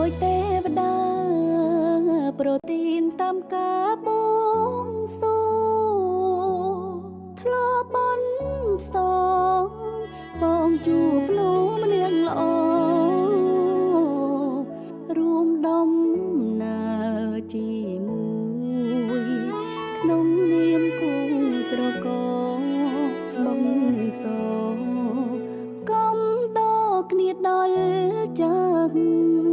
យទេវតាប្រទានតាមការបួងសួងធ្លាប់បន់ផ្សងបងជួបលោកម្នាងល្អរួមដំណើរជាមួយក្នុងនាមគូស្រករស្មុំសកំតគ្នាដល់ចឹង